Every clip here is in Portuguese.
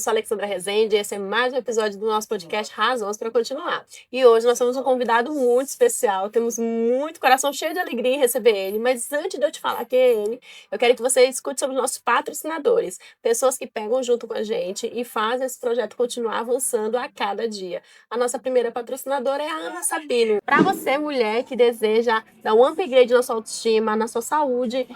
sou a Alexandra Rezende e esse é mais um episódio do nosso podcast Razões para Continuar. E hoje nós temos um convidado muito especial, temos muito coração cheio de alegria em receber ele, mas antes de eu te falar quem é ele, eu quero que você escute sobre os nossos patrocinadores, pessoas que pegam junto com a gente e fazem esse projeto continuar avançando a cada dia. A nossa primeira patrocinadora é a Ana Sabino. Para você, mulher que deseja dar um upgrade na sua autoestima, na sua saúde,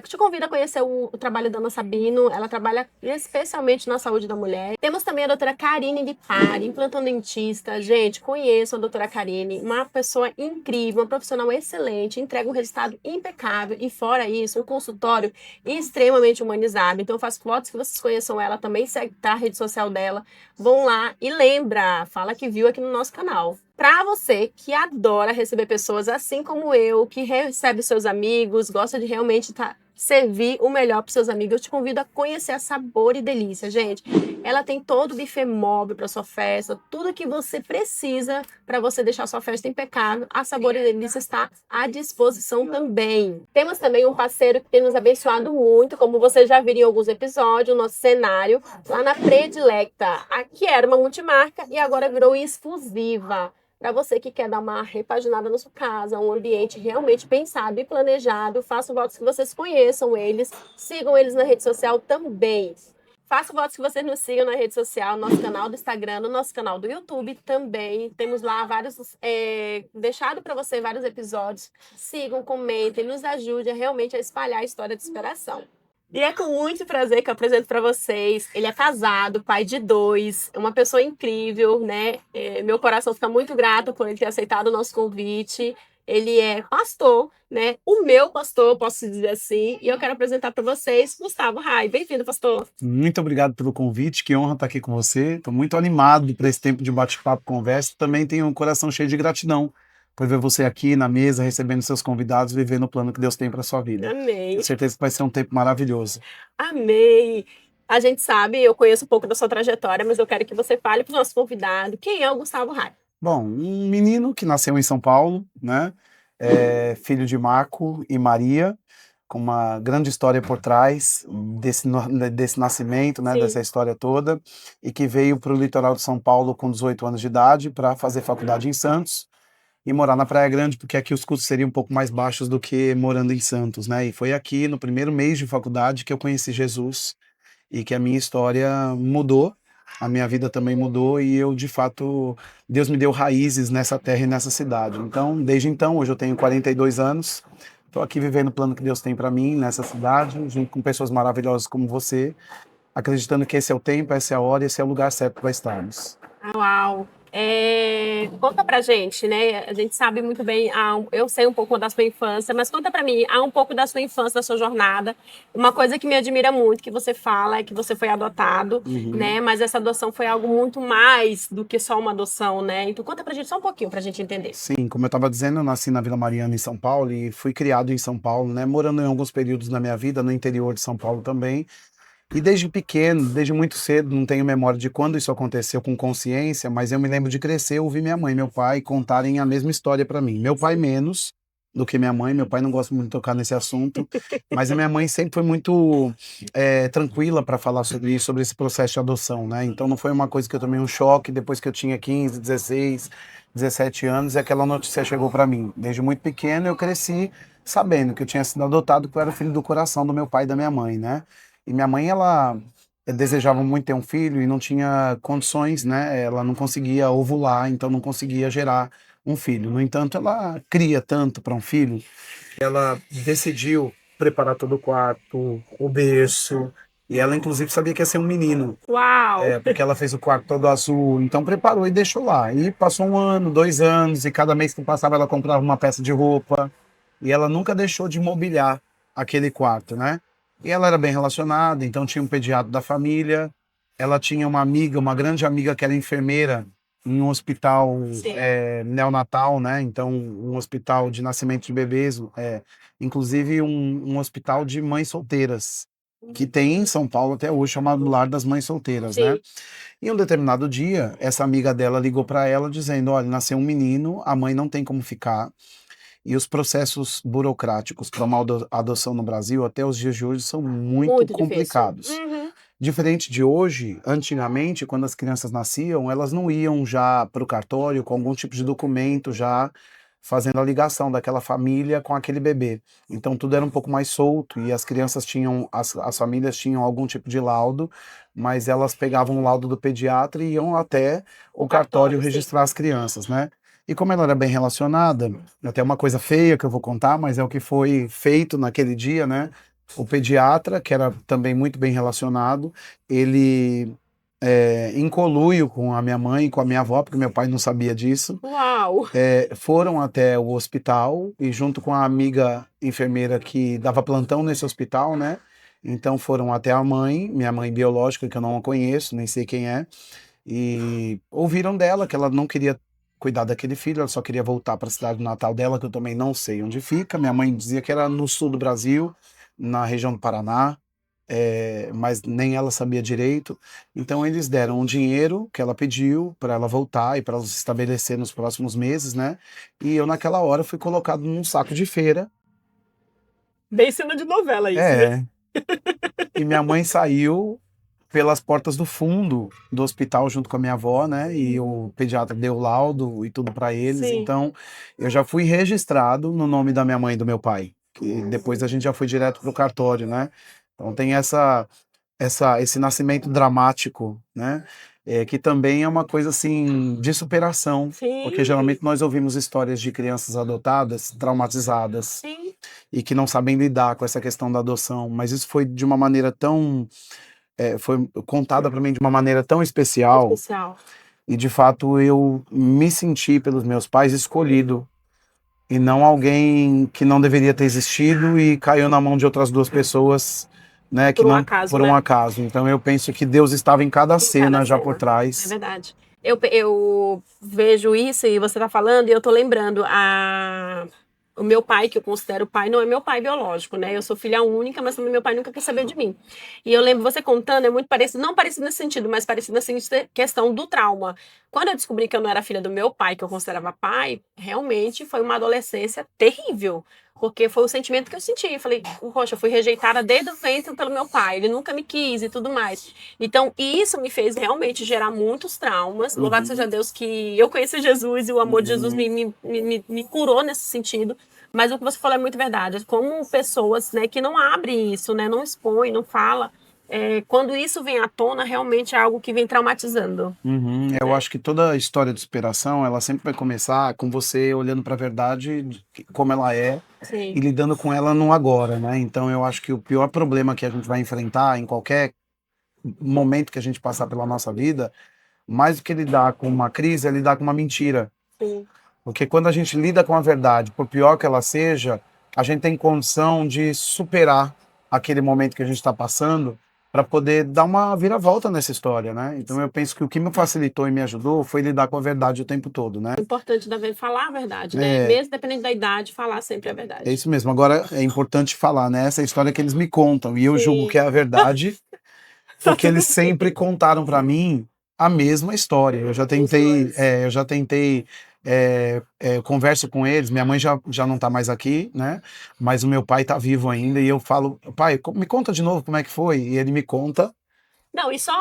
te convido a conhecer o trabalho da Ana Sabino. Ela trabalha especialmente na saúde da mulher. Temos também a doutora Karine Lipari, implantodentista. Gente, conheçam a doutora Karine, uma pessoa incrível, uma profissional excelente, entrega um resultado impecável e, fora isso, um consultório extremamente humanizado. Então, eu faço votos que vocês conheçam ela, também segue a rede social dela. Vão lá e lembra, fala que viu aqui no nosso canal. Para você que adora receber pessoas assim como eu, que recebe seus amigos, gosta de realmente servir o melhor para seus amigos, eu te convido a conhecer a Sabor e Delícia, gente. Ela tem todo o buffet móvel para sua festa, tudo que você precisa para você deixar sua festa impecável. A Sabor e Delícia está à disposição também. Temos também um parceiro que tem nos abençoado muito, como você já viu em alguns episódios, o nosso cenário lá na Predilecta. Aqui era uma multimarca e agora virou exclusiva. Para você que quer dar uma repaginada na sua casa, um ambiente realmente pensado e planejado, faço votos que vocês conheçam eles, sigam eles na rede social também. Faço votos que vocês nos sigam na rede social, no nosso canal do Instagram, no nosso canal do YouTube também. Temos lá deixado para você vários episódios. Sigam, comentem, nos ajude realmente a espalhar a história de superação. E é com muito prazer que eu apresento para vocês. Ele é casado, pai de 2, uma pessoa incrível, né? Meu coração fica muito grato por ele ter aceitado o nosso convite. Ele é pastor, né? O meu pastor, posso dizer assim. E eu quero apresentar para vocês Gustavo Rai. Bem-vindo, pastor. Muito obrigado pelo convite, que honra estar aqui com você. Estou muito animado para esse tempo de bate-papo, conversa. Também tenho um coração cheio de gratidão por ver você aqui na mesa, recebendo seus convidados, vivendo o plano que Deus tem para sua vida. Amém. Tenho certeza que vai ser um tempo maravilhoso. Amém. A gente sabe, eu conheço um pouco da sua trajetória, mas eu quero que você fale para o nosso convidado quem é o Gustavo Rai. Bom, um menino que nasceu em São Paulo, né? Filho de Marco e Maria, com uma grande história por trás desse nascimento, né, dessa história toda, e que veio para o litoral de São Paulo com 18 anos de idade para fazer faculdade em Santos e morar na Praia Grande, porque aqui os custos seriam um pouco mais baixos do que morando em Santos, né? E foi aqui, no primeiro mês de faculdade, que eu conheci Jesus e que a minha história mudou, a minha vida também mudou e eu, de fato, Deus me deu raízes nessa terra e nessa cidade. Então, desde então, hoje eu tenho 42 anos, estou aqui vivendo o plano que Deus tem para mim nessa cidade, junto com pessoas maravilhosas como você, acreditando que esse é o tempo, essa é a hora, esse é o lugar certo para estarmos. Uau! Conta pra gente, né? A gente sabe muito bem, eu sei um pouco da sua infância, mas conta pra mim, um pouco da sua infância, da sua jornada. Uma coisa que me admira muito que você fala é que você foi adotado, né? Mas essa adoção foi algo muito mais do que só uma adoção, né? Então conta pra gente só um pouquinho pra gente entender. Sim, como eu estava dizendo, eu nasci na Vila Mariana, em São Paulo, e fui criado em São Paulo, né? Morando em alguns períodos da minha vida, no interior de São Paulo também. E desde pequeno, desde muito cedo, não tenho memória de quando isso aconteceu com consciência, mas eu me lembro de crescer, ouvir minha mãe e meu pai contarem a mesma história para mim. Meu pai menos do que minha mãe, meu pai não gosta muito de tocar nesse assunto, mas a minha mãe sempre foi muito tranquila para falar sobre isso, sobre esse processo de adoção, né? Então não foi uma coisa que eu tomei um choque depois que eu tinha 15, 16, 17 anos e aquela notícia chegou para mim. Desde muito pequeno eu cresci sabendo que eu tinha sido adotado, que eu era filho do coração do meu pai e da minha mãe, né? E minha mãe, ela desejava muito ter um filho e não tinha condições, né? Ela não conseguia ovular, então não conseguia gerar um filho. No entanto, ela cria tanto para um filho, ela decidiu preparar todo o quarto, o berço, e ela inclusive sabia que ia ser um menino. Uau! Porque ela fez o quarto todo azul, então preparou e deixou lá. E passou 1 ano, 2 anos, e cada mês que passava ela comprava uma peça de roupa, e ela nunca deixou de mobiliar aquele quarto, né? E ela era bem relacionada, então tinha um pediatra da família, ela tinha uma amiga, uma grande amiga que era enfermeira em um hospital neonatal, né? Então, um hospital de nascimento de bebês, inclusive um hospital de mães solteiras, que tem em São Paulo até hoje, chamado Lar das Mães Solteiras, né? E um determinado dia, essa amiga dela ligou para ela dizendo, olha, nasceu um menino, a mãe não tem como ficar, e os processos burocráticos para uma adoção no Brasil, até os dias de hoje, são muito complicados. Diferente de hoje, antigamente, quando as crianças nasciam, elas não iam já para o cartório com algum tipo de documento já fazendo a ligação daquela família com aquele bebê. Então tudo era um pouco mais solto e as crianças tinham, as famílias tinham algum tipo de laudo, mas elas pegavam o laudo do pediatra e iam até o cartório Sim. registrar as crianças, né? E como ela era bem relacionada, até uma coisa feia que eu vou contar, mas é o que foi feito naquele dia, né? O pediatra, que era também muito bem relacionado, ele em conluio com a minha mãe e com a minha avó, porque meu pai não sabia disso, Uau! foram até o hospital e junto com a amiga enfermeira que dava plantão nesse hospital, né? Então foram até a mãe, minha mãe biológica, que eu não a conheço, nem sei quem é, e ouviram dela que ela não queria cuidar daquele filho, ela só queria voltar para a cidade natal dela, que eu também não sei onde fica. Minha mãe dizia que era no sul do Brasil, na região do Paraná, mas nem ela sabia direito. Então eles deram um dinheiro que ela pediu para ela voltar e para ela se estabelecer nos próximos meses, né? E eu naquela hora fui colocado num saco de feira. Bem cena de novela isso, né? É. E minha mãe saiu pelas portas do fundo do hospital junto com a minha avó, né? E o pediatra deu laudo e tudo para eles. Sim. Então, eu já fui registrado no nome da minha mãe e do meu pai. Que depois a gente já foi direto pro cartório, né? Então tem esse nascimento dramático, né? Que também é uma coisa assim de superação, porque Sim. geralmente nós ouvimos histórias de crianças adotadas, traumatizadas Sim. e que não sabem lidar com essa questão da adoção, mas isso foi de uma maneira tão foi contada para mim de uma maneira tão especial Especial. e de fato eu me senti pelos meus pais escolhido e não alguém que não deveria ter existido e caiu na mão de outras duas pessoas, né, que Por um não acaso, por né? um acaso. Então eu penso que Deus estava em cada Em cena cada já por cena. É trás. verdade. Eu vejo isso e você tá falando, e eu tô lembrando o meu pai, que eu considero pai, não é meu pai biológico, né? Eu sou filha única, mas também meu pai nunca quis saber de mim. E eu lembro você contando, é muito parecido, não parecido nesse sentido, mas parecido nessa questão do trauma. Quando eu descobri que eu não era filha do meu pai, que eu considerava pai, realmente foi uma adolescência terrível. Porque foi o sentimento que eu senti. Eu falei, poxa, eu fui rejeitada desde o ventre pelo meu pai, ele nunca me quis e tudo mais. Então, isso me fez realmente gerar muitos traumas. Louvado seja Deus que eu conheci Jesus e o amor de Jesus me curou nesse sentido. Mas o que você falou é muito verdade. Como pessoas, né, que não abrem isso, né, não expõem, não fala, quando isso vem à tona, realmente é algo que vem traumatizando. Eu acho que toda história de superação, ela sempre vai começar com você olhando para a verdade como ela é e Sim, lidando com ela no agora, né? Então eu acho que o pior problema que a gente vai enfrentar em qualquer momento que a gente passar pela nossa vida, mais do que lidar com uma crise, é lidar com uma mentira. sim. Porque quando a gente lida com a verdade, por pior que ela seja, a gente tem condição de superar aquele momento que a gente está passando para poder dar uma viravolta nessa história, né? Então eu penso que o que me facilitou e me ajudou foi lidar com a verdade o tempo todo, né? O importante é falar a verdade, né? É, Mesmo dependendo da idade, falar sempre a é verdade. isso mesmo. Agora é importante falar, né? Essa história que eles me contam e eu julgo que Sim, é a verdade, tá porque tudo eles bem. sempre contaram para mim a mesma história. Eu converso com eles. Minha mãe já não tá mais aqui, né? Mas o meu pai tá vivo ainda e eu falo, pai, me conta de novo como é que foi. E ele me conta. Não, e só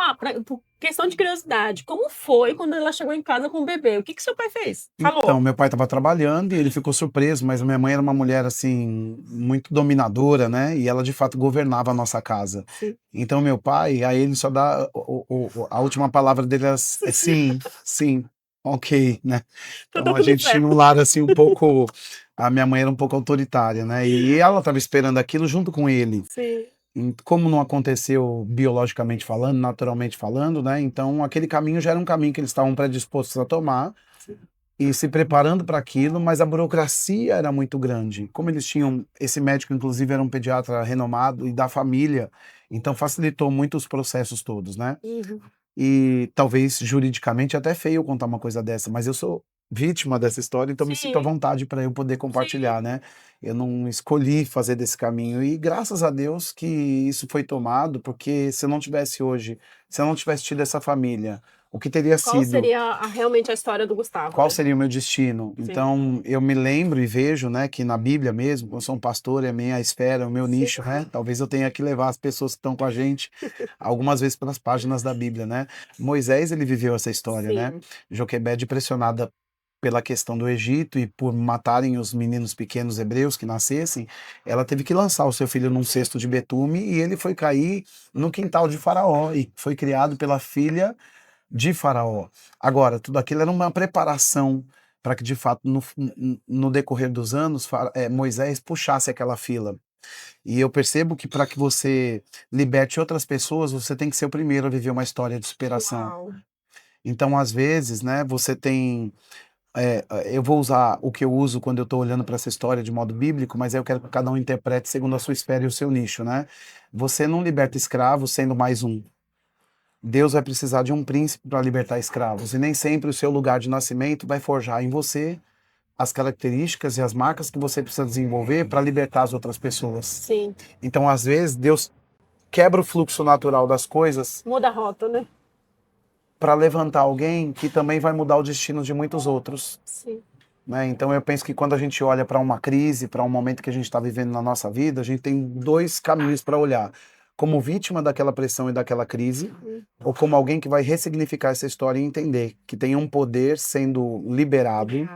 por questão de curiosidade, como foi quando ela chegou em casa com o bebê? O que que seu pai fez? Então, Falou. meu pai estava trabalhando e ele ficou surpreso, mas a minha mãe era uma mulher assim muito dominadora, né? E ela de fato governava a nossa casa. Sim. Então, meu pai, aí ele só dá a última palavra dele é sim, sim, ok, né? Então Então tá a tudo gente tinha um certo. lar assim um pouco, a minha mãe era um pouco autoritária, né? E ela estava esperando aquilo junto com ele. Sim. Como não aconteceu biologicamente falando, naturalmente falando, né? Então aquele caminho já era um caminho que eles estavam predispostos a tomar e se preparando para aquilo, mas a burocracia era muito grande. Como eles tinham, esse médico inclusive era um pediatra renomado e da família, então facilitou muito os processos todos, né? Uhum. E talvez juridicamente até feio contar uma coisa dessa, mas eu sou vítima dessa história, então me sinto à Sim, vontade para eu poder sim. compartilhar, né? Eu não escolhi fazer desse caminho e graças a Deus que isso foi tomado, porque se eu não tivesse hoje, se eu não tivesse tido essa família, o que teria Qual sido. seria realmente a história do Gustavo? Qual né? seria o meu destino? Sim. Então, eu me lembro e vejo, né, que na Bíblia mesmo, eu sou um pastor, é a minha esfera, é o meu Sim. nicho, né? Talvez eu tenha que levar as pessoas que estão com a gente algumas vezes pelas páginas da Bíblia, né? Moisés, ele viveu essa história, né? Sim. Joquebede, pressionada pela questão do Egito e por matarem os meninos pequenos hebreus que nascessem, ela teve que lançar o seu filho num cesto de betume e ele foi cair no quintal de Faraó e foi criado pela filha de Faraó. Agora, tudo aquilo era uma preparação para que, de fato, no decorrer dos anos, Moisés puxasse aquela fila. E eu percebo que para que você liberte outras pessoas, você tem que ser o primeiro a viver uma história de superação. Uau. Então, às vezes, né, você tem. Eu vou usar o que eu uso quando eu estou olhando para essa história de modo bíblico, mas eu quero que cada um interprete segundo a sua esfera e o seu nicho, né? Você não liberta escravos sendo mais um. Deus vai precisar de um príncipe para libertar escravos, e nem sempre o seu lugar de nascimento vai forjar em você as características e as marcas que você precisa desenvolver para libertar as outras pessoas. Sim. Então, às vezes, Deus quebra o fluxo natural das coisas Muda a rota, né? para levantar alguém que também vai mudar o destino de muitos outros. Sim. Né? Então, eu penso que quando a gente olha para uma crise, para um momento que a gente está vivendo na nossa vida, a gente tem dois caminhos para olhar. Como vítima daquela pressão e daquela crise, ou como alguém que vai ressignificar essa história e entender que tem um poder sendo liberado,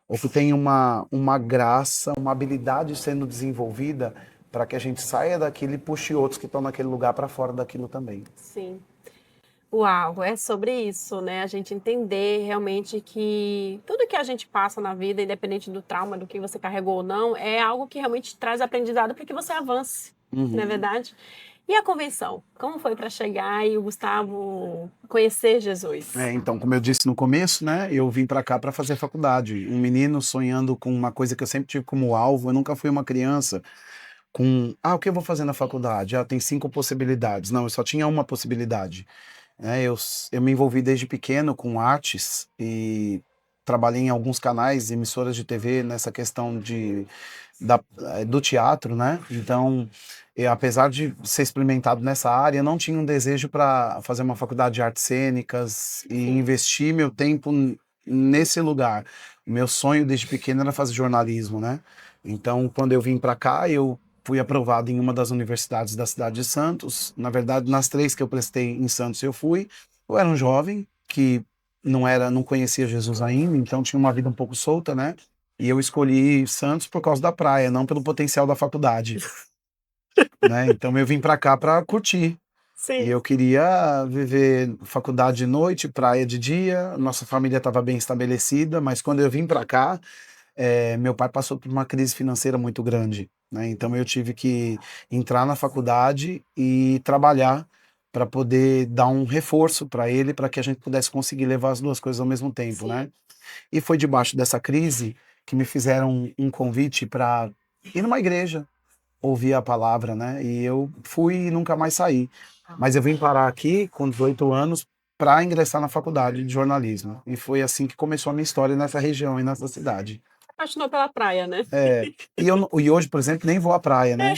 ou que tem uma graça, uma habilidade sendo desenvolvida para que a gente saia daquilo e puxe outros que estão naquele lugar para fora daquilo também. Sim. Uau, é sobre isso, né? A gente entender realmente que tudo que a gente passa na vida, independente do trauma, do que você carregou ou não, é algo que realmente traz aprendizado para que você avance, não é verdade? E a convenção? Como foi para chegar e o Gustavo conhecer Jesus? Então, como eu disse no começo, né, eu vim para cá para fazer faculdade. Um menino sonhando com uma coisa que eu sempre tive como alvo. Eu nunca fui uma criança com, o que eu vou fazer na faculdade? Tem 5 possibilidades. Não, eu só tinha uma possibilidade. Eu me envolvi desde pequeno com artes e trabalhei em alguns canais, emissoras de TV nessa questão do teatro, né? Então, apesar de ser experimentado nessa área, eu não tinha um desejo para fazer uma faculdade de artes cênicas e investir meu tempo nesse lugar. O meu sonho desde pequeno era fazer jornalismo, né? Então, quando eu vim para cá, eu fui aprovado em uma das universidades da cidade de Santos. Na verdade, nas 3 que eu prestei em Santos, eu fui. Eu era um jovem que não conhecia Jesus ainda, então tinha uma vida um pouco solta, né? E eu escolhi Santos por causa da praia, não pelo potencial da faculdade, né? Então eu vim para cá para curtir. Sim. E eu queria viver faculdade de noite, praia de dia. Nossa família estava bem estabelecida, mas quando eu vim para cá, meu pai passou por uma crise financeira muito grande, né? Então eu tive que entrar na faculdade e trabalhar para poder dar um reforço para ele, para que a gente pudesse conseguir levar as duas coisas ao mesmo tempo, né? E foi debaixo dessa crise que me fizeram um convite para ir numa igreja, ouvir a palavra, né? E eu fui e nunca mais saí. Mas eu vim parar aqui com 18 anos para ingressar na faculdade de jornalismo. E foi assim que começou a minha história nessa região e nessa cidade. Apaixonou pela praia, né? E hoje, por exemplo, nem vou à praia, né?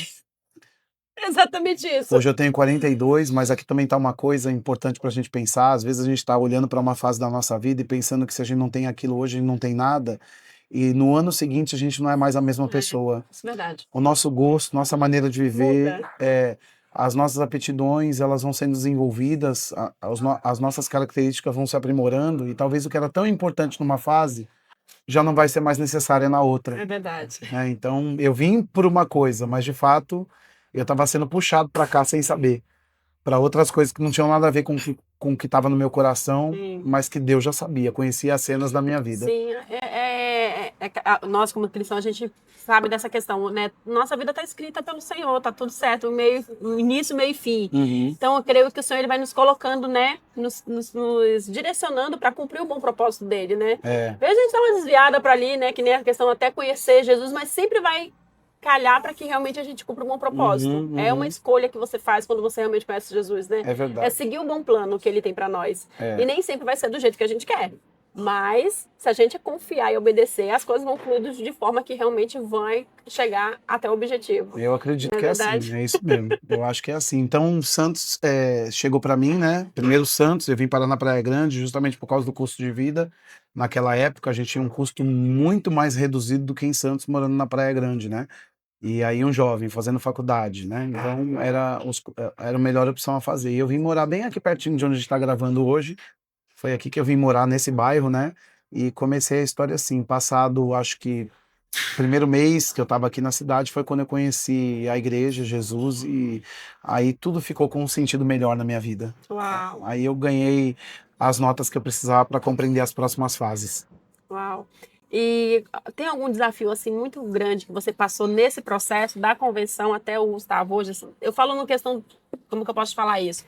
Exatamente isso. Hoje eu tenho 42, mas aqui também está uma coisa importante para a gente pensar. Às vezes a gente está olhando para uma fase da nossa vida e pensando que se a gente não tem aquilo hoje, a gente não tem nada. E no ano seguinte a gente não é mais a mesma pessoa. Isso é verdade. O nosso gosto, nossa maneira de viver, Muda. as nossas aptidões, elas vão sendo desenvolvidas, as nossas características vão se aprimorando e talvez o que era tão importante numa fase já não vai ser mais necessária na outra. É verdade. Então eu vim por uma coisa, mas de fato eu estava sendo puxado para cá sem saber, para outras coisas que não tinham nada a ver com o que estava no meu coração, mas que Deus já sabia, conhecia as cenas da minha vida. Sim, nós como cristãos, a gente sabe dessa questão, né? Nossa vida está escrita pelo Senhor, tá tudo certo, início, meio e fim. Então eu creio que o Senhor ele vai nos colocando, né? Nos direcionando para cumprir o bom propósito dele, né? Às vezes a gente dá uma desviada para ali, né? Que nem a questão até conhecer Jesus, mas sempre vai calhar para que realmente a gente cumpra um bom propósito. É uma escolha que você faz quando você realmente conhece Jesus, né? É verdade. É seguir o bom plano que ele tem para nós. E nem sempre vai ser do jeito que a gente quer. Mas, se a gente confiar e obedecer, as coisas vão fluindo de forma que realmente vai chegar até o objetivo. Eu acredito Não é que é assim, verdade? é isso mesmo. Eu acho que é assim. Então, o Santos chegou para mim, né? Primeiro Santos, eu vim parar na Praia Grande justamente por causa do custo de vida. Naquela época, a gente tinha um custo muito mais reduzido do que em Santos, morando na Praia Grande, né? E aí um jovem fazendo faculdade, né? Então era a melhor opção a fazer. E eu vim morar bem aqui pertinho de onde a gente está gravando hoje. Foi aqui que eu vim morar nesse bairro, né? E comecei a história assim. Passado, acho que primeiro mês que eu estava aqui na cidade foi quando eu conheci a igreja, Jesus, e aí tudo ficou com um sentido melhor na minha vida. Uau, Aí eu ganhei as notas que eu precisava para compreender as próximas fases. uau. E tem algum desafio assim muito grande que você passou nesse processo da convenção até o Gustavo hoje? Assim? Eu falo no questão, como que eu posso te falar isso?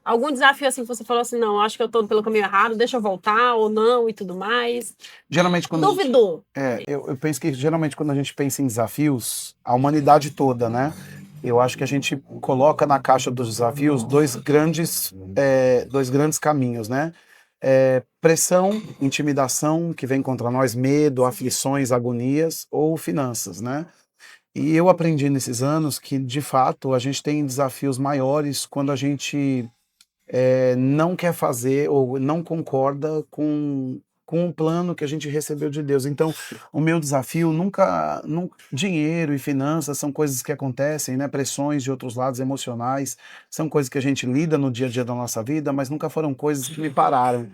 Algum desafio assim que você falou assim, não, acho que eu tô pelo caminho errado, deixa eu voltar ou não e tudo mais? Geralmente quando a gente, Duvidou? eu penso que geralmente quando a gente pensa em desafios, a humanidade toda, né? Eu acho que a gente coloca na caixa dos desafios dois grandes caminhos, né? Pressão, intimidação que vem contra nós, medo, aflições, agonias ou finanças, né? E eu aprendi nesses anos que, de fato, a gente tem desafios maiores quando a gente não quer fazer ou não concorda com o plano que a gente recebeu de Deus. Então, o meu desafio dinheiro e finanças são coisas que acontecem, né? Pressões de outros lados emocionais, são coisas que a gente lida no dia a dia da nossa vida, mas nunca foram coisas que me pararam.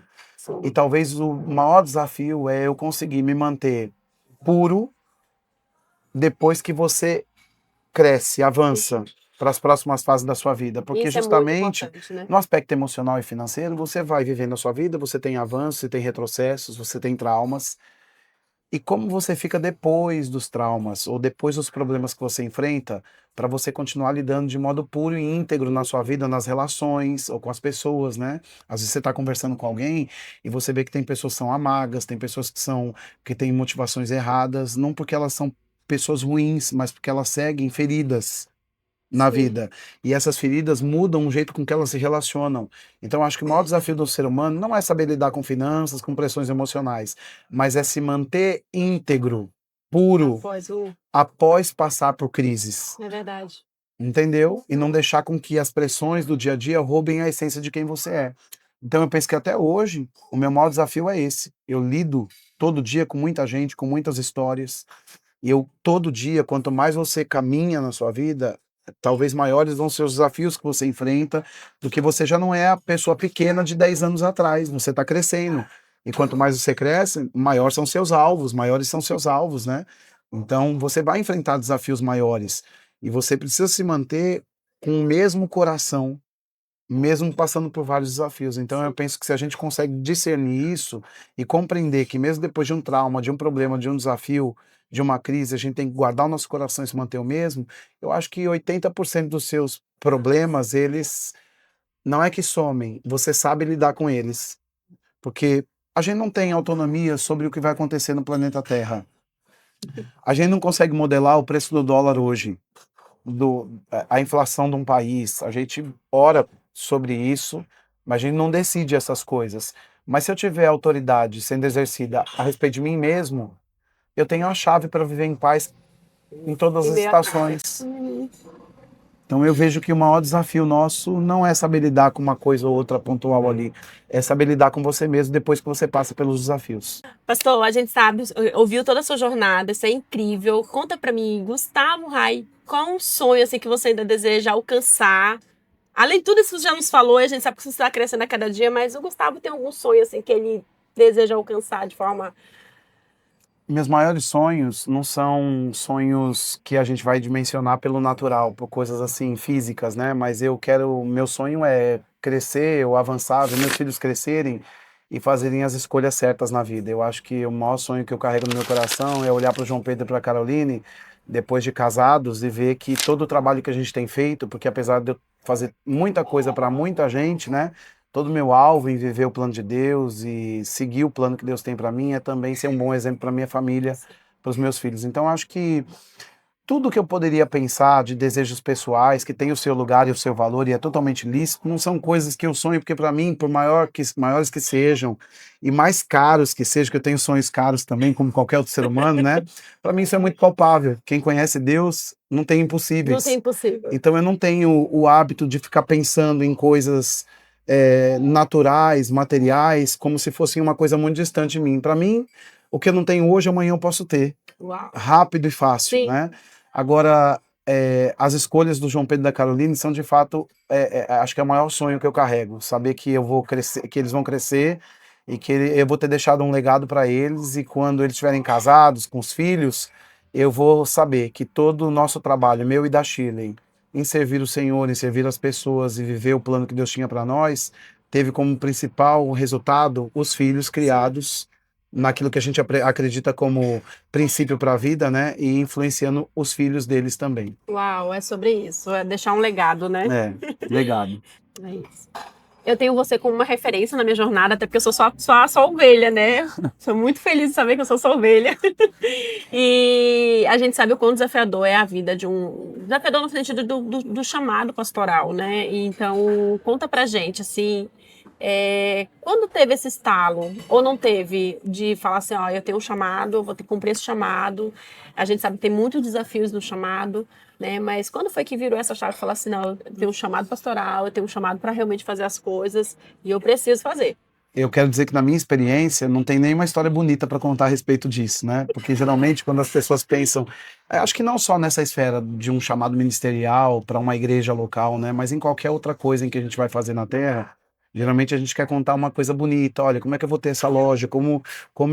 E talvez o maior desafio é eu conseguir me manter puro depois que você cresce, avança para as próximas fases da sua vida, porque Isso é muito justamente importante, né? no aspecto emocional e financeiro, você vai vivendo a sua vida, você tem avanços, você tem retrocessos, você tem traumas, e como você fica depois dos traumas ou depois dos problemas que você enfrenta, para você continuar lidando de modo puro e íntegro na sua vida, nas relações ou com as pessoas, né? Às vezes você está conversando com alguém e você vê que tem pessoas que são amargas, tem pessoas que têm motivações erradas, não porque elas são pessoas ruins, mas porque elas seguem feridas na Sim. vida. E essas feridas mudam o jeito com que elas se relacionam. Então, eu acho que o maior desafio do ser humano não é saber lidar com finanças, com pressões emocionais, mas é se manter íntegro, puro, Após o. após passar por crises. É verdade. Entendeu? E não deixar com que as pressões do dia a dia roubem a essência de quem você é. Então, eu penso que até hoje, o meu maior desafio é esse. Eu lido todo dia com muita gente, com muitas histórias. E eu, todo dia, quanto mais você caminha na sua vida, talvez maiores vão ser os desafios que você enfrenta, do que você já não é a pessoa pequena de 10 anos atrás, você está crescendo. E quanto mais você cresce, maiores são seus alvos, né? Então, você vai enfrentar desafios maiores. E você precisa se manter com o mesmo coração, mesmo passando por vários desafios. Então, eu penso que se a gente consegue discernir isso e compreender que mesmo depois de um trauma, de um problema, de um desafio, de uma crise, a gente tem que guardar o nosso coração e se manter o mesmo, eu acho que 80% dos seus problemas, eles não é que somem, você sabe lidar com eles. Porque a gente não tem autonomia sobre o que vai acontecer no planeta Terra. A gente não consegue modelar o preço do dólar hoje, a inflação de um país. A gente ora sobre isso, mas a gente não decide essas coisas. Mas se eu tiver autoridade sendo exercida a respeito de mim mesmo, eu tenho a chave para viver em paz em todas Em as meio a tudo. estações. Então eu vejo que o maior desafio nosso não é saber lidar com uma coisa ou outra pontual ali, é saber lidar com você mesmo depois que você passa pelos desafios. Pastor, a gente sabe, ouviu toda a sua jornada, isso é incrível. Conta pra mim, Gustavo Rai, qual um sonho assim que você ainda deseja alcançar? Além de tudo isso que você já nos falou, a gente sabe que você está crescendo a cada dia, mas o Gustavo tem algum sonho assim que ele deseja alcançar de forma. Meus maiores sonhos não são sonhos que a gente vai dimensionar pelo natural, por coisas assim físicas, né? Mas meu sonho é crescer ou avançar, ver meus filhos crescerem e fazerem as escolhas certas na vida. Eu acho que o maior sonho que eu carrego no meu coração é olhar para o João Pedro e para a Caroline, depois de casados, e ver que todo o trabalho que a gente tem feito, porque apesar de eu fazer muita coisa para muita gente, né? Todo meu alvo em viver o plano de Deus e seguir o plano que Deus tem para mim é também ser um bom exemplo para minha família, para os meus filhos. Então, acho que tudo que eu poderia pensar de desejos pessoais, que tem o seu lugar e o seu valor e é totalmente lícito, não são coisas que eu sonho, porque para mim, por maiores que sejam e mais caros que sejam, que eu tenho sonhos caros também, como qualquer outro ser humano, né? Para mim isso é muito palpável. Quem conhece Deus não tem Não tem impossíveis. impossível. Então eu não tenho o hábito de ficar pensando em coisas naturais, materiais, como se fossem uma coisa muito distante de mim. Para mim, o que eu não tenho hoje, amanhã eu posso ter. Uau. Rápido e fácil, Sim. né? Agora, as escolhas do João Pedro e da Caroline são de fato, acho que é o maior sonho que eu carrego, saber que eu vou crescer, que eles vão crescer e que eu vou ter deixado um legado para eles e quando eles estiverem casados, com os filhos, eu vou saber que todo o nosso trabalho, meu e da Shirley, em servir o Senhor, em servir as pessoas e viver o plano que Deus tinha para nós, teve como principal resultado os filhos criados naquilo que a gente acredita como princípio para a vida, né? E influenciando os filhos deles também. Uau, é sobre isso. É deixar um legado, né? Legado. É isso. Eu tenho você como uma referência na minha jornada, até porque eu sou só ovelha, né? Sou muito feliz de saber que eu sou só ovelha. E a gente sabe o quão desafiador é a vida de um... Desafiador no sentido do chamado pastoral, né? E então, conta pra gente, assim... quando teve esse estalo, ou não teve, de falar assim, ó, eu tenho um chamado, eu vou ter que cumprir esse chamado. A gente sabe que tem muitos desafios no chamado, né? Mas quando foi que virou essa chave e falar assim, não, eu tenho um chamado pastoral, eu tenho um chamado para realmente fazer as coisas e eu preciso fazer. Eu quero dizer que na minha experiência não tem nenhuma história bonita para contar a respeito disso, né? Porque geralmente quando as pessoas pensam, acho que não só nessa esfera de um chamado ministerial para uma igreja local, né? Mas em qualquer outra coisa em que a gente vai fazer na Terra, geralmente a gente quer contar uma coisa bonita. Olha, como é que eu vou ter essa loja? Como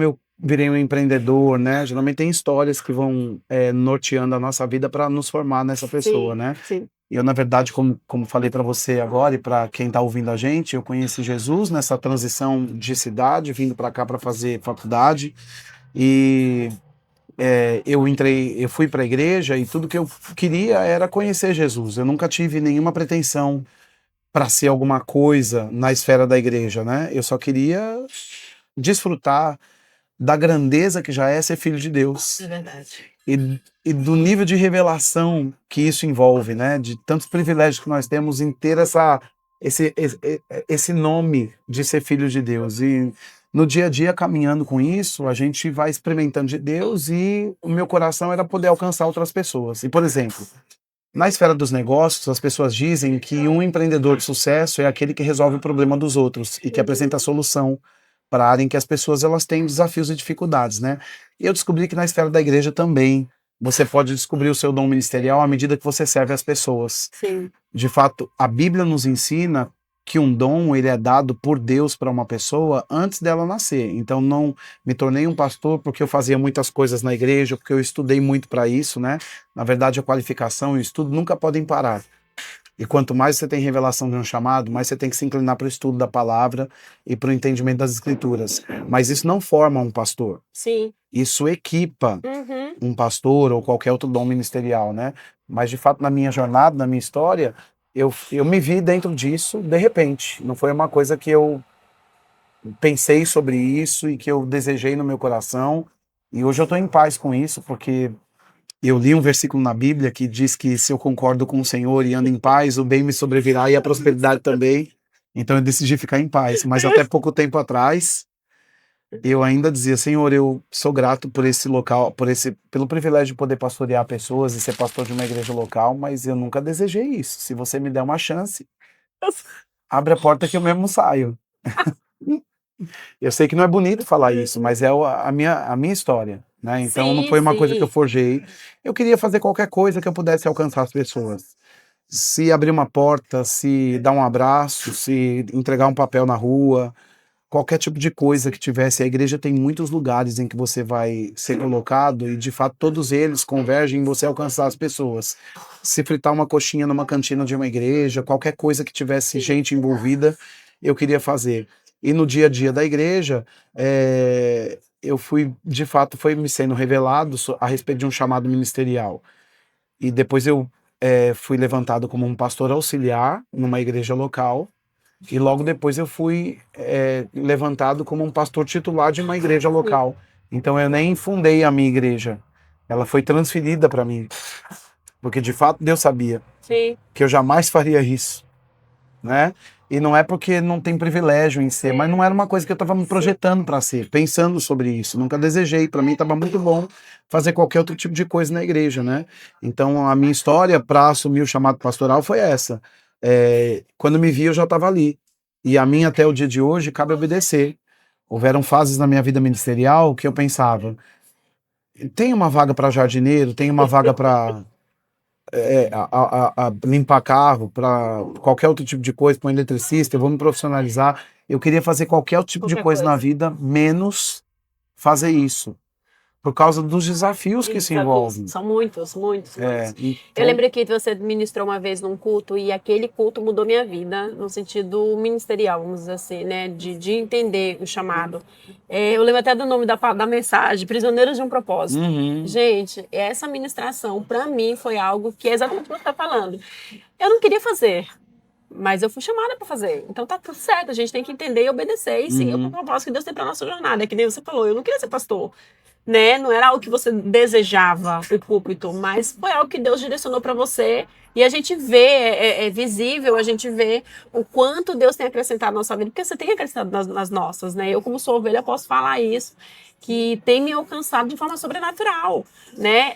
eu virei um empreendedor, né? Geralmente tem histórias que vão norteando a nossa vida para nos formar nessa pessoa, Sim, né? sim. Eu, na verdade, como falei para você agora e para quem está ouvindo a gente, eu conheci Jesus nessa transição de cidade, vindo para cá para fazer faculdade. E eu fui para a igreja e tudo que eu queria era conhecer Jesus. Eu nunca tive nenhuma pretensão para ser alguma coisa na esfera da igreja, né? Eu só queria desfrutar da grandeza que já é ser filho de Deus. É verdade. E do nível de revelação que isso envolve, né? De tantos privilégios que nós temos em ter esse nome de ser filho de Deus. E no dia a dia, caminhando com isso, a gente vai experimentando de Deus e o meu coração era poder alcançar outras pessoas. E, por exemplo, na esfera dos negócios, as pessoas dizem que um empreendedor de sucesso é aquele que resolve o problema dos outros e que apresenta a solução para a área em que as pessoas elas têm desafios e dificuldades, né? E eu descobri que na esfera da igreja também você pode descobrir o seu dom ministerial à medida que você serve as pessoas. Sim. De fato, a Bíblia nos ensina que um dom ele é dado por Deus para uma pessoa antes dela nascer. Então não me tornei um pastor porque eu fazia muitas coisas na igreja, porque eu estudei muito para isso, né? Na verdade, a qualificação e o estudo nunca podem parar. E quanto mais você tem revelação de um chamado, mais você tem que se inclinar para o estudo da palavra e para o entendimento das escrituras. Mas isso não forma um pastor. Sim. Isso equipa Uhum. um pastor ou qualquer outro dom ministerial, né? Mas de fato na minha jornada, na minha história, eu me vi dentro disso de repente. Não foi uma coisa que eu pensei sobre isso e que eu desejei no meu coração. E hoje eu estou em paz com isso, porque eu li um versículo na Bíblia que diz que se eu concordo com o Senhor e ando em paz, o bem me sobrevirá e a prosperidade também. Então eu decidi ficar em paz. Mas até pouco tempo atrás, eu ainda dizia, Senhor, eu sou grato por esse local, pelo privilégio de poder pastorear pessoas e ser pastor de uma igreja local, mas eu nunca desejei isso. Se você me der uma chance, abre a porta que eu mesmo saio. Eu sei que não é bonito falar isso, mas é a minha história, né? Então não Sim, foi uma coisa que eu sim. forjei. Eu queria fazer qualquer coisa que eu pudesse alcançar as pessoas. Se abrir uma porta, se dar um abraço, se entregar um papel na rua, qualquer tipo de coisa que tivesse. A igreja tem muitos lugares em que você vai ser colocado e, de fato, todos eles convergem em você alcançar as pessoas. Se fritar uma coxinha numa cantina de uma igreja, qualquer coisa que tivesse gente envolvida, eu queria fazer. E no dia a dia da igreja, eu fui, de fato, foi me sendo revelado a respeito de um chamado ministerial. E depois eu fui levantado como um pastor auxiliar numa igreja local. E logo depois eu fui levantado como um pastor titular de uma igreja local. Então eu nem fundei a minha igreja. ela foi transferida para mim. Porque de fato Deus sabia Sim. que eu jamais faria isso, né? E não é porque não tem privilégio em ser, mas não era uma coisa que eu estava me projetando para ser, pensando sobre isso. Nunca desejei. Para mim estava muito bom fazer qualquer outro tipo de coisa na igreja, né? Então a minha história para assumir o chamado pastoral foi essa. Quando me vi, eu já estava ali. E a mim, até o dia de hoje, cabe obedecer. Houveram fases na minha vida ministerial que eu pensava: tem uma vaga para jardineiro, tem uma vaga para a limpar carro, para qualquer outro tipo de coisa, para um eletricista, eu vou me profissionalizar. Eu queria fazer qualquer tipo de Qualquer coisa na coisa. vida, menos fazer isso. Por causa dos desafios que se envolvem. São muitos, muitos, muitos. Eu Então, lembro que você ministrou uma vez num culto e aquele culto mudou minha vida no sentido ministerial, vamos dizer assim, né? De entender o chamado. Eu lembro até do nome da mensagem, Prisioneiros de um Propósito. Gente, essa ministração, para mim, foi algo que é exatamente o que você está falando. Eu não queria fazer, mas eu fui chamada para fazer. Então tá tudo certo, a gente tem que entender e obedecer e seguir o propósito que Deus tem para nossa jornada. É que nem você falou, eu não queria ser pastor, né? Não era algo que você desejava, o púlpito, mas foi algo que Deus direcionou para você. E a gente vê, é visível, a gente vê o quanto Deus tem acrescentado na nossa vida, porque você tem acrescentado nas nossas, né? Eu, como sou ovelha, posso falar isso, que tem me alcançado de forma sobrenatural, né?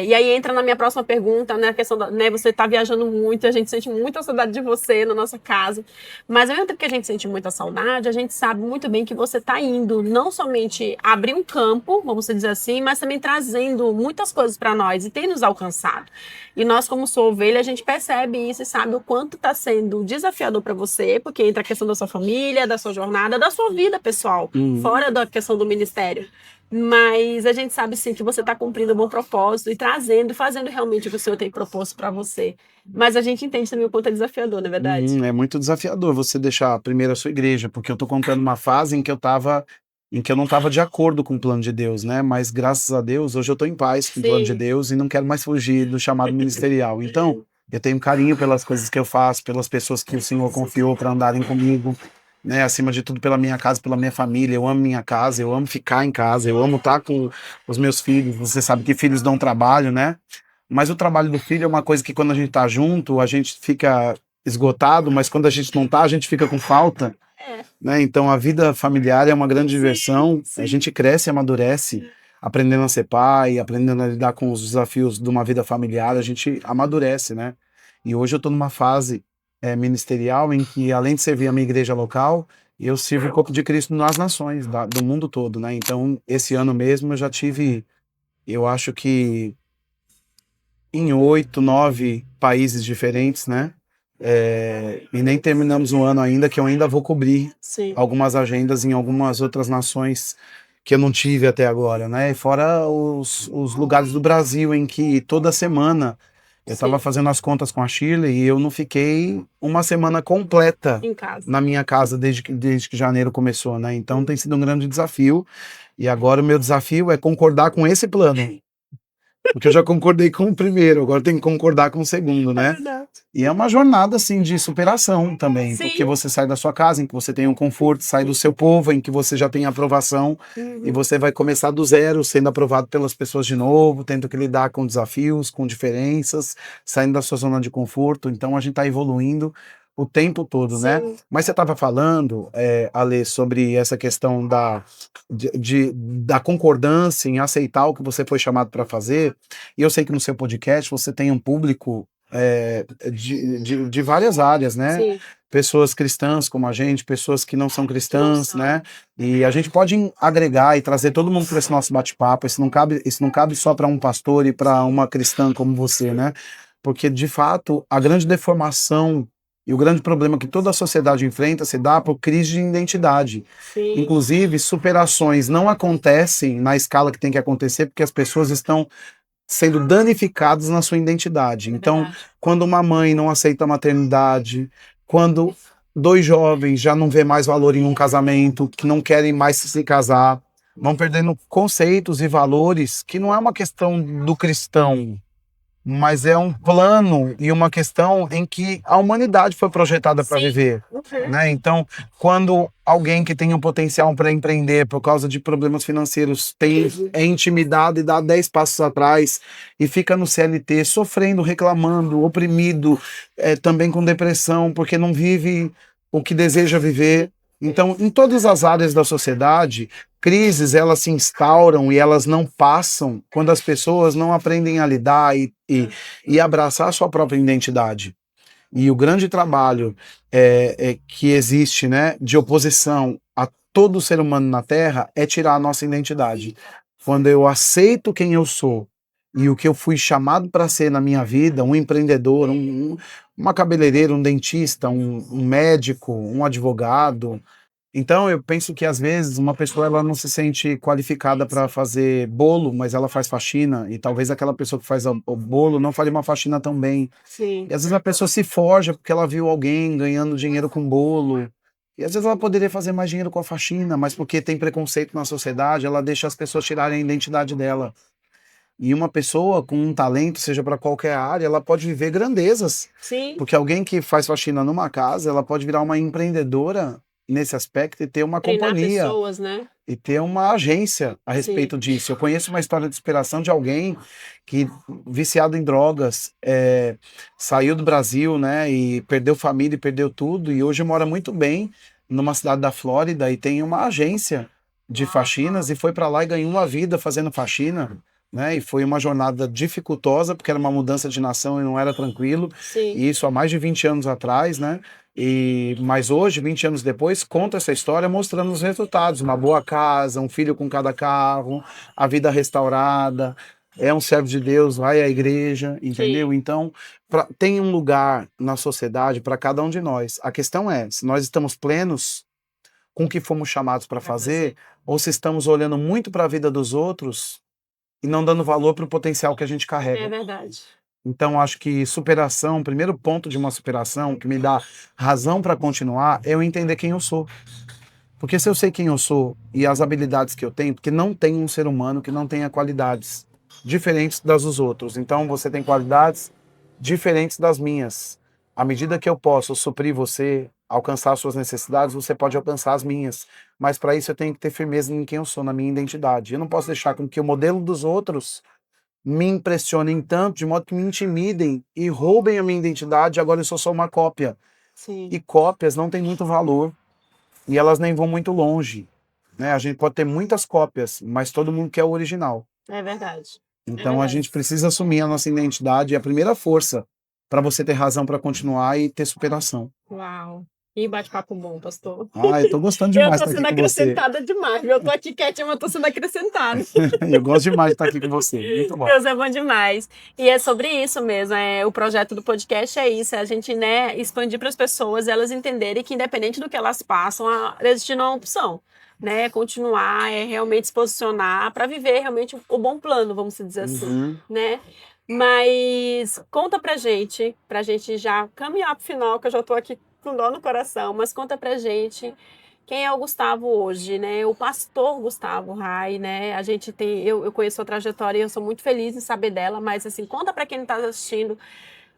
E aí entra na minha próxima pergunta, né? A questão da, né? Você está viajando muito, a gente sente muita saudade de você na nossa casa, mas ao mesmo tempo que a gente sente muita saudade, a gente sabe muito bem que você está indo não somente abrir um campo, vamos dizer assim, mas também trazendo muitas coisas para nós e tem nos alcançado. E nós, como sou ovelha, a gente percebe isso e sabe o quanto está sendo desafiador para você, porque entra a questão da sua família, da sua jornada, da sua vida pessoal, fora da questão do ministério. Mas a gente sabe sim que você está cumprindo um bom propósito e trazendo, fazendo realmente o que o Senhor tem proposto para você. Mas a gente entende também o quanto é desafiador, não é verdade? é muito desafiador você deixar primeiro a sua igreja, porque eu tô contando uma fase em que eu não estava de acordo com o plano de Deus, né? Mas graças a Deus, hoje eu tô em paz com o plano de Deus e não quero mais fugir do chamado ministerial. Então, eu tenho carinho pelas coisas que eu faço, pelas pessoas que o Senhor confiou para andarem comigo, né? Acima de tudo, pela minha casa, pela minha família. Eu amo minha casa, eu amo ficar em casa, eu amo estar com os meus filhos. Você sabe que filhos dão trabalho, né? Mas o trabalho do filho é uma coisa que quando a gente tá junto, a gente fica esgotado, mas quando a gente não tá, a gente fica com falta, né? Então a vida familiar é uma grande diversão. A gente cresce e amadurece, aprendendo a ser pai, aprendendo a lidar com os desafios de uma vida familiar, a gente amadurece, né? E hoje eu tô numa fase ministerial em que, além de servir a minha igreja local, eu sirvo o corpo de Cristo nas nações, do mundo todo, né? Então, esse ano mesmo eu já tive, eu acho que em 8, 9 países diferentes, né? E nem terminamos o ano ainda, que eu ainda vou cobrir algumas agendas em algumas outras nações que eu não tive até agora, né? E fora os lugares do Brasil em que toda semana eu estava fazendo as contas com a Shirley e eu não fiquei uma semana completa Em casa. na minha casa desde que janeiro começou, né? Então tem sido um grande desafio e agora o meu desafio é concordar com esse plano. Porque eu já concordei com o primeiro, agora tem que concordar com o segundo, né? E é uma jornada, assim, de superação também, porque você sai da sua casa, em que você tem um conforto, sai do seu povo, em que você já tem aprovação, e você vai começar do zero, sendo aprovado pelas pessoas de novo, tendo que lidar com desafios, com diferenças, saindo da sua zona de conforto. Então a gente tá evoluindo o tempo todo, né? Mas você estava falando, Ale, sobre essa questão da concordância em aceitar o que você foi chamado para fazer, e eu sei que no seu podcast você tem um público de várias áreas, né? Sim. Pessoas cristãs como a gente, pessoas que não são cristãs, né? E a gente pode agregar e trazer todo mundo para esse nosso bate-papo. Isso não cabe só para um pastor e para uma cristã como você, né? Porque, de fato, a grande deformação e o grande problema que toda a sociedade enfrenta se dá por crise de identidade. Inclusive, superações não acontecem na escala que tem que acontecer porque as pessoas estão sendo danificadas na sua identidade. Então, quando uma mãe não aceita a maternidade, quando 2 jovens já não vê mais valor em um casamento, que não querem mais se casar, vão perdendo conceitos e valores que não é uma questão do cristão, mas é um plano e uma questão em que a humanidade foi projetada para Sim. viver, né? Então, quando alguém que tem um potencial para empreender por causa de problemas financeiros é intimidado e dá 10 passos atrás e fica no CLT sofrendo, reclamando, oprimido, também com depressão, porque não vive o que deseja viver. Então, em todas as áreas da sociedade, crises elas se instauram e elas não passam quando as pessoas não aprendem a lidar e abraçar a sua própria identidade. E o grande trabalho que existe, né, de oposição a todo ser humano na Terra é tirar a nossa identidade. Quando eu aceito quem eu sou e o que eu fui chamado para ser na minha vida, um empreendedor, uma cabeleireira, um dentista, um médico, um advogado. Então eu penso que às vezes uma pessoa ela não se sente qualificada para fazer bolo, mas ela faz faxina, e talvez aquela pessoa que faz o bolo não faria uma faxina tão bem. Sim. E às vezes a pessoa se forja porque ela viu alguém ganhando dinheiro com bolo. E às vezes ela poderia fazer mais dinheiro com a faxina, mas porque tem preconceito na sociedade, ela deixa as pessoas tirarem a identidade dela. E uma pessoa com um talento, seja para qualquer área, ela pode viver grandezas. Sim. Porque alguém que faz faxina numa casa, ela pode virar uma empreendedora nesse aspecto e ter uma Treinar companhia pessoas, né? e ter uma agência a respeito disso. Eu conheço uma história de inspiração de alguém que, viciado em drogas, saiu do Brasil, né, e perdeu família e perdeu tudo, e hoje mora muito bem numa cidade da Flórida e tem uma agência de faxinas e foi para lá e ganhou uma vida fazendo faxina. Né, e foi uma jornada dificultosa, porque era uma mudança de nação e não era tranquilo. Sim. E isso há mais de 20 anos atrás, né? Mas hoje, 20 anos depois, conta essa história mostrando os resultados. Uma boa casa, um filho com cada carro, a vida restaurada, é um servo de Deus, vai à igreja, entendeu? Sim. Então, tem um lugar na sociedade para cada um de nós. A questão é, se nós estamos plenos com o que fomos chamados para fazer, ou se estamos olhando muito para a vida dos outros e não dando valor para o potencial que a gente carrega. É verdade. Então, acho que superação, o primeiro ponto de uma superação que me dá razão para continuar é eu entender quem eu sou. Porque se eu sei quem eu sou e as habilidades que eu tenho, porque não tem um ser humano que não tenha qualidades diferentes das dos outros. Então, você tem qualidades diferentes das minhas. À medida que eu posso suprir você, alcançar as suas necessidades, você pode alcançar as minhas. Mas para isso eu tenho que ter firmeza em quem eu sou, na minha identidade. Eu não posso deixar com que o modelo dos outros me impressionem tanto, de modo que me intimidem e roubem a minha identidade. Agora eu sou só uma cópia. Sim. E cópias não têm muito valor e elas nem vão muito longe. Né? A gente pode ter muitas cópias, mas todo mundo quer o original. É verdade. Então a gente precisa assumir a nossa identidade, é a primeira força para você ter razão para continuar e ter superação. Uau! Que bate-papo bom, pastor. Ah, eu tô gostando Eu demais tô de estar sendo aqui com você. acrescentada demais. Eu tô aqui quietinha, mas tô sendo acrescentada. Eu gosto demais de estar aqui com você. Muito bom. Deus é bom demais. E é sobre isso mesmo. O projeto do podcast é isso. É a gente, né, expandir para as pessoas, elas entenderem que independente do que elas passam, existe uma opção. Né, continuar, realmente se posicionar para viver realmente o bom plano, vamos dizer assim, né? Mas conta pra gente já caminhar pro final, que eu já tô aqui com dó no coração, mas conta pra gente quem é o Gustavo hoje, né? O pastor Gustavo Rai, né? A gente tem, eu conheço a trajetória e eu sou muito feliz em saber dela, mas assim, conta pra quem não tá assistindo.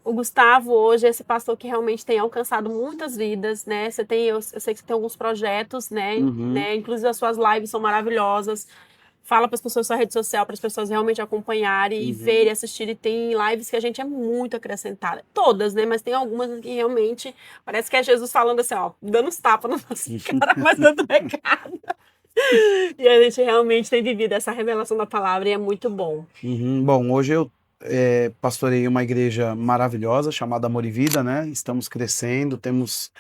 O Gustavo hoje é esse pastor que realmente tem alcançado muitas vidas, né? Eu sei que você tem alguns projetos, né? Inclusive as suas lives são maravilhosas. Fala para as pessoas na sua rede social, para as pessoas realmente acompanharem e verem, assistirem. Tem lives que a gente é muito acrescentada. Todas, né? Mas tem algumas que realmente parece que é Jesus falando assim, ó, dando os tapas na nossa cara, mas dando recado. E a gente realmente tem vivido essa revelação da palavra e é muito bom. Bom, hoje eu pastorei uma igreja maravilhosa chamada Amor e Vida, né? Estamos crescendo, temos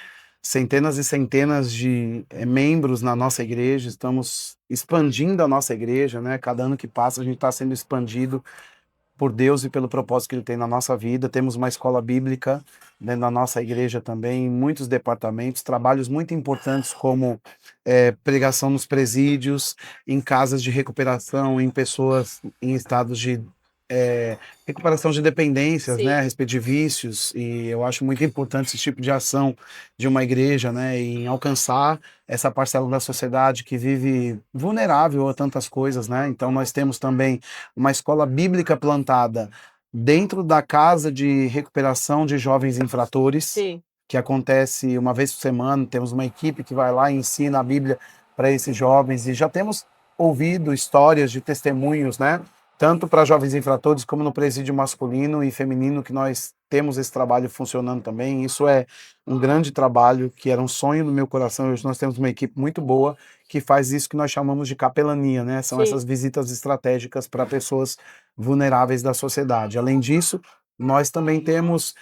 centenas e centenas de membros na nossa igreja, estamos expandindo a nossa igreja, né? Cada ano que passa a gente está sendo expandido por Deus e pelo propósito que Ele tem na nossa vida. Temos uma escola bíblica dentro da nossa igreja também, muitos departamentos, trabalhos muito importantes como pregação nos presídios, em casas de recuperação, em pessoas em estados de recuperação de dependências, né, a respeito de vícios, e eu acho muito importante esse tipo de ação de uma igreja, né, em alcançar essa parcela da sociedade que vive vulnerável a tantas coisas, né. Então nós temos também uma escola bíblica plantada dentro da casa de recuperação de jovens infratores, Sim. que acontece uma vez por semana. Temos uma equipe que vai lá e ensina a Bíblia para esses jovens, e já temos ouvido histórias de testemunhos, né? Tanto para jovens infratores como no presídio masculino e feminino, que nós temos esse trabalho funcionando também. Isso é um grande trabalho, que era um sonho no meu coração. Hoje nós temos uma equipe muito boa que faz isso que nós chamamos de capelania, né? São Sim. essas visitas estratégicas para pessoas vulneráveis da sociedade. Além disso, nós também temos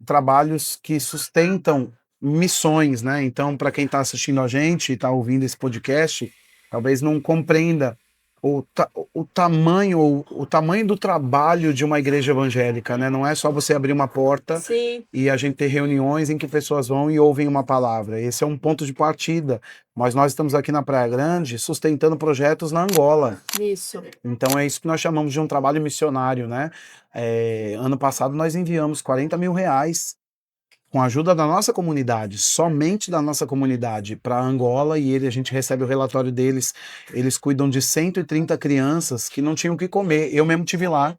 trabalhos que sustentam missões, né? Então, para quem está assistindo a gente e está ouvindo esse podcast, talvez não compreenda o tamanho do trabalho de uma igreja evangélica, né? Não é só você abrir uma porta Sim. e a gente ter reuniões em que pessoas vão e ouvem uma palavra. Esse é um ponto de partida. Mas nós estamos aqui na Praia Grande sustentando projetos na Angola. Isso. Então é isso que nós chamamos de um trabalho missionário, né? Ano passado nós enviamos R$40 mil com a ajuda da nossa comunidade, somente da nossa comunidade, para Angola, e a gente recebe o relatório deles. Eles cuidam de 130 crianças que não tinham o que comer. Eu mesmo tive lá,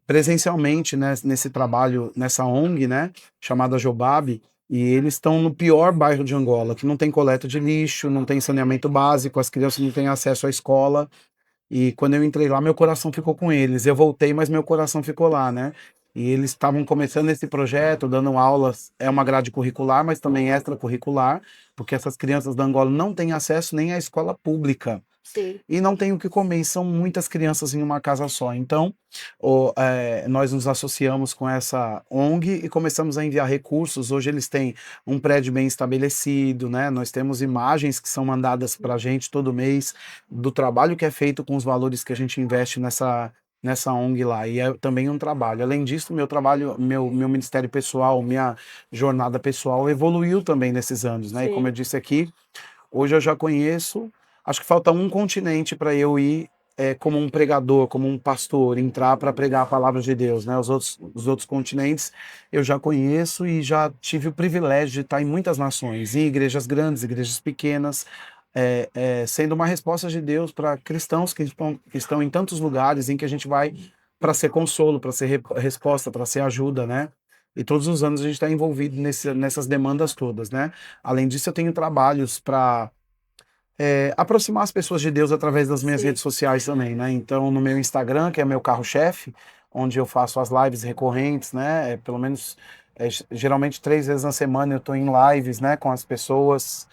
presencialmente, né, nesse trabalho, nessa ONG, né, chamada Jobab, e eles estão no pior bairro de Angola, que não tem coleta de lixo, não tem saneamento básico, as crianças não têm acesso à escola. E quando eu entrei lá, meu coração ficou com eles. Eu voltei, mas meu coração ficou lá, né? E eles estavam começando esse projeto, dando aulas, é uma grade curricular, mas também extracurricular, porque essas crianças da Angola não têm acesso nem à escola pública. Sim. E não têm o que comer, e são muitas crianças em uma casa só. Então, nós nos associamos com essa ONG e começamos a enviar recursos. Hoje eles têm um prédio bem estabelecido, né? Nós temos imagens que são mandadas para a gente todo mês do trabalho que é feito com os valores que a gente investe nessa ONG lá. E é também um trabalho. Além disso, meu trabalho, meu ministério pessoal, minha jornada pessoal evoluiu também nesses anos, né? Sim. E como eu disse aqui, hoje eu já conheço. Acho que falta um continente para eu ir como um pregador, como um pastor, entrar para pregar a palavra de Deus, né? Os outros continentes eu já conheço e já tive o privilégio de estar em muitas nações, em igrejas grandes, igrejas pequenas, sendo uma resposta de Deus para cristãos que estão em tantos lugares em que a gente vai para ser consolo, para ser resposta, para ser ajuda, né? E todos os anos a gente está envolvido nessas demandas todas, né? Além disso, eu tenho trabalhos para aproximar as pessoas de Deus através das minhas Sim. redes sociais também, né? Então, no meu Instagram, que é meu carro-chefe, onde eu faço as lives recorrentes, né? Pelo menos, geralmente 3 vezes na semana eu estou em lives, né? Com as pessoas,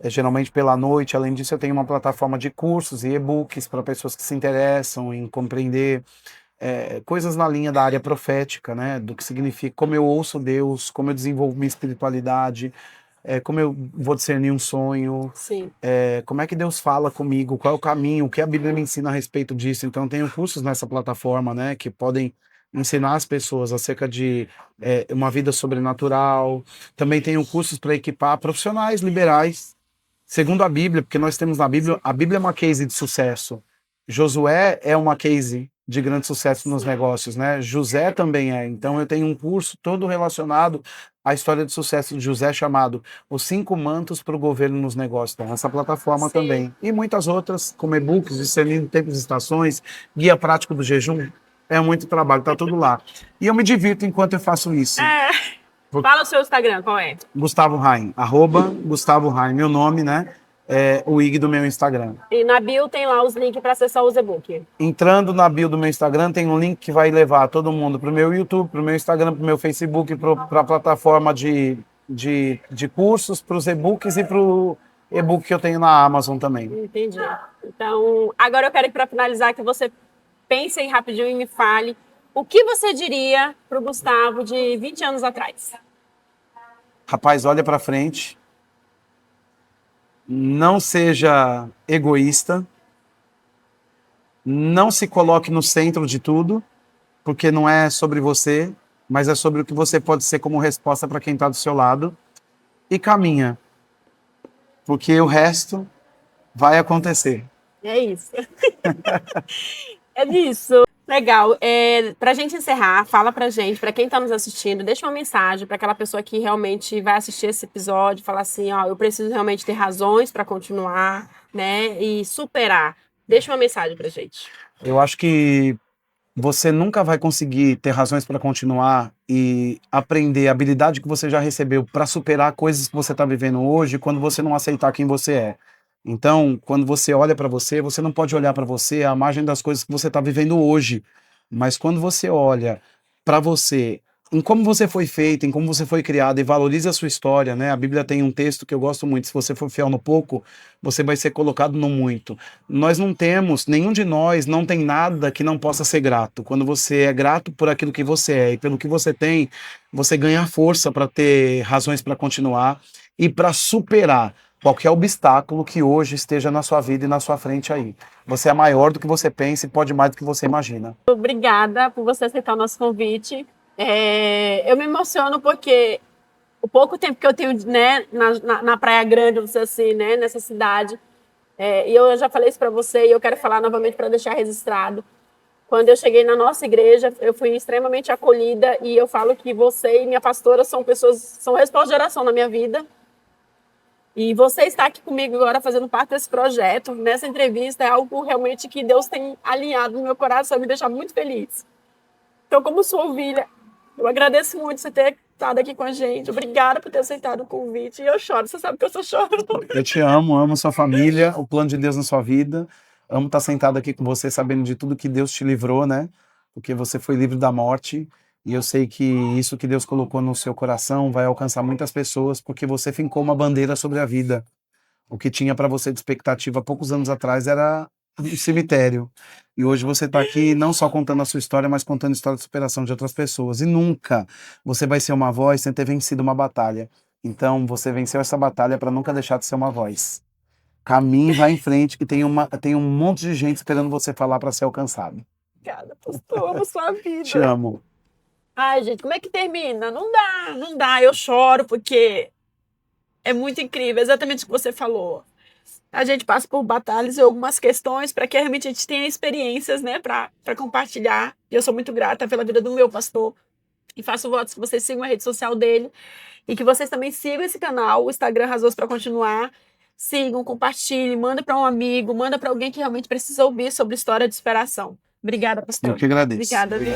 geralmente pela noite. Além disso, eu tenho uma plataforma de cursos e e-books para pessoas que se interessam em compreender coisas na linha da área profética, né? Do que significa, como eu ouço Deus, como eu desenvolvo minha espiritualidade, como eu vou discernir um sonho, Sim. como é que Deus fala comigo, qual é o caminho, o que a Bíblia me ensina a respeito disso. Então, eu tenho cursos nessa plataforma, né, que podem ensinar as pessoas acerca de uma vida sobrenatural. Também tenho cursos para equipar profissionais liberais, segundo a Bíblia, porque nós temos na Bíblia, a Bíblia é uma case de sucesso. Josué é uma case de grande sucesso nos negócios, né? José também é. Então eu tenho um curso todo relacionado à história de sucesso de José, chamado Os 5 Mantos para o Governo nos Negócios. Então, essa plataforma Sim. também. E muitas outras, como e-books, discernindo tempos e estações, guia prático do jejum. É muito trabalho, tá tudo lá. E eu me divirto enquanto eu faço isso. Fala o seu Instagram, qual é? Gustavo Raim, @Gustavo Raim, meu nome, né? O IG do meu Instagram. E na bio tem lá os links para acessar o e-book. Entrando na bio do meu Instagram, tem um link que vai levar todo mundo para o meu YouTube, para o meu Instagram, para o meu Facebook, para a plataforma de cursos, para os e-books e para o e-book que eu tenho na Amazon também. Entendi. Então, agora eu quero que, para finalizar, que você pense aí rapidinho e me fale o que você diria para o Gustavo de 20 anos atrás. Rapaz, olha para frente. Não seja egoísta. Não se coloque no centro de tudo, porque não é sobre você, mas é sobre o que você pode ser como resposta para quem está do seu lado. E caminha, porque o resto vai acontecer. É isso. É isso. Legal. Pra gente encerrar, fala pra gente, pra quem tá nos assistindo, deixa uma mensagem pra aquela pessoa que realmente vai assistir esse episódio, falar assim, ó, eu preciso realmente ter razões pra continuar, né, e superar. Deixa uma mensagem pra gente. Eu acho que você nunca vai conseguir ter razões para continuar e aprender a habilidade que você já recebeu para superar coisas que você está vivendo hoje quando você não aceitar quem você é. Então, quando você olha para você, você não pode olhar para você à margem das coisas que você está vivendo hoje. Mas quando você olha para você, em como você foi feito, em como você foi criado e valoriza a sua história, né? A Bíblia tem um texto que eu gosto muito: se você for fiel no pouco, você vai ser colocado no muito. Nós não temos, nenhum de nós não tem nada que não possa ser grato. Quando você é grato por aquilo que você é e pelo que você tem, você ganha força para ter razões para continuar e para superar qualquer obstáculo que hoje esteja na sua vida e na sua frente aí. Você é maior do que você pensa e pode mais do que você imagina. Obrigada por você aceitar o nosso convite. Eu me emociono porque o pouco tempo que eu tenho, né, na Praia Grande, vamos dizer assim, né, nessa cidade, e eu já falei isso para você e eu quero falar novamente para deixar registrado. Quando eu cheguei na nossa igreja, eu fui extremamente acolhida e eu falo que você e minha pastora são pessoas, são resposta de oração na minha vida. E você estar aqui comigo agora fazendo parte desse projeto, nessa entrevista, é algo realmente que Deus tem alinhado no meu coração e me deixar muito feliz. Então, como sua ovelha, eu agradeço muito você ter estado aqui com a gente. Obrigada por ter aceitado o convite. E eu choro, você sabe que eu só choro. Eu te amo, amo sua família, o plano de Deus na sua vida. Amo estar sentado aqui com você, sabendo de tudo que Deus te livrou, né? Porque você foi livre da morte. E eu sei que isso que Deus colocou no seu coração vai alcançar muitas pessoas, porque você fincou uma bandeira sobre a vida. O que tinha para você de expectativa há poucos anos atrás era um cemitério. E hoje você está aqui não só contando a sua história, mas contando a história de superação de outras pessoas. E nunca você vai ser uma voz sem ter vencido uma batalha. Então você venceu essa batalha para nunca deixar de ser uma voz. Caminhe, vá em frente, que tem um monte de gente esperando você falar para ser alcançado. Obrigada, pastor. Amo sua vida. Te amo. Ai, gente, como é que termina? Não dá, não dá. Eu choro porque é muito incrível, exatamente o que você falou. A gente passa por batalhas e algumas questões para que realmente a gente tenha experiências, né, para compartilhar. E eu sou muito grata pela vida do meu pastor. E faço votos que vocês sigam a rede social dele e que vocês também sigam esse canal, o Instagram Razões para Continuar. Sigam, compartilhem, manda para um amigo, manda para alguém que realmente precisa ouvir sobre história de superação. Obrigada, pastor. Eu que agradeço. Obrigada, viu?